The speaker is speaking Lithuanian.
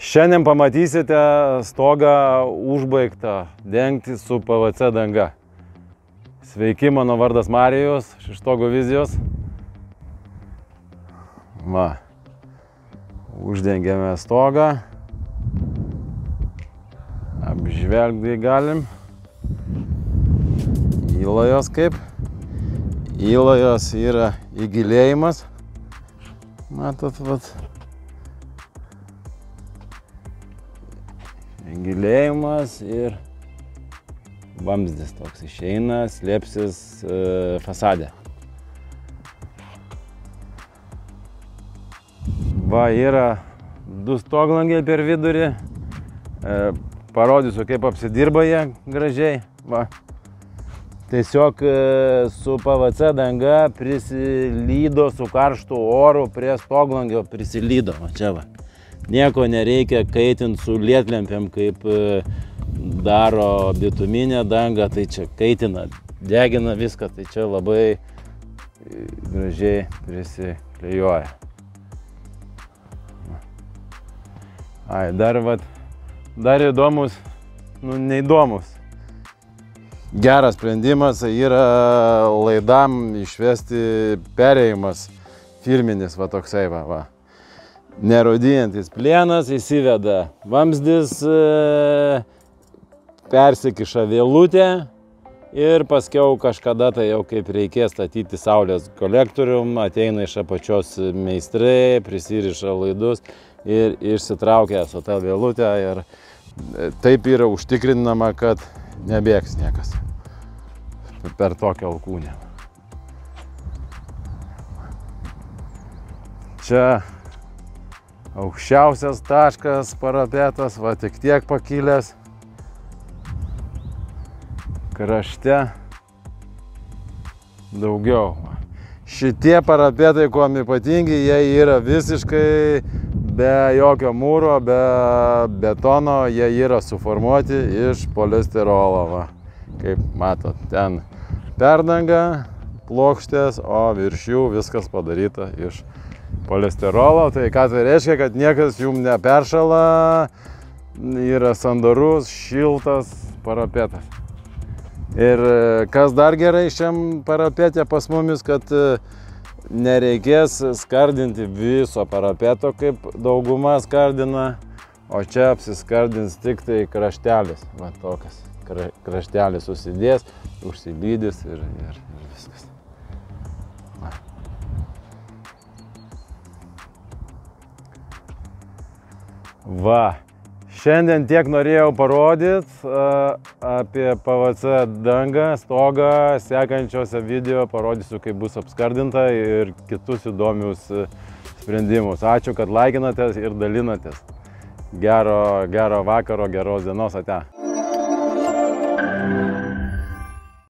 Šiandien pamatysite stogą užbaigtą dengti su PVC danga. Sveiki, mano vardas Marijus, iš Stogo vizijos. Va, uždengėme stogą. Apžvelgti galim. Įlajos kaip? Įlajos yra įgilėjimas. Matot, vat. Įgilėjimas ir vamzdis toks išeina, slėpsis fasade. Va, yra du stoglangiai per vidurį. Parodysiu, kaip apsidirba jie gražiai. Va. Tiesiog su PVC danga prisilydo su karštu oru prie stoglangio prisilydo. Va, čia va. Nieko nereikia kaitinti su lietlempėm, kaip daro bituminė danga, tai čia kaitina, degina viską, tai čia labai gražiai prisiklijuoja. Ai, dar įdomus, neįdomus. Geras sprendimas yra laidam išvesti perėjimas firminis, va toksai va. Nerūdijantis plienas, įsiveda vamzdis, persikiša vėlutė ir paskiau kažkada tai jau kaip reikės statyti saulės kolektorium, ateina iš apačios meistrai, prisiriša laidus ir išsitraukia su ta vėlutė ir taip yra užtikrinama, kad nebėgs niekas per tokią alkūnę. Čia aukščiausias taškas parapetas, va tik tiek pakilęs. Krašte daugiau. Šitie parapetai, kuom ypatingi, jie yra visiškai be jokio mūro, be betono, jie yra suformuoti iš polisterolo. Va. Kaip matot, ten perdanga, plokštės, o virš jų viskas padaryta iš polisterolo. Tai ką tai reiškia, kad niekas jums neperšala, yra sandorus, šiltas parapetas. Ir kas dar gerai šiam parapete pas mumis, kad nereikės skardinti viso parapeto, kaip dauguma skardina, o čia apsiskardins tik tai kraštelis. Va tokas kraštelis susidės, užsilydys ir viskas. Va, šiandien tiek norėjau parodyti apie PVC dangą, stogą. Sekančiose video parodysiu, kaip bus apskardinta ir kitus įdomius sprendimus. Ačiū, kad laikinatės ir dalinatės. Gero vakaro, geros dienos, ate.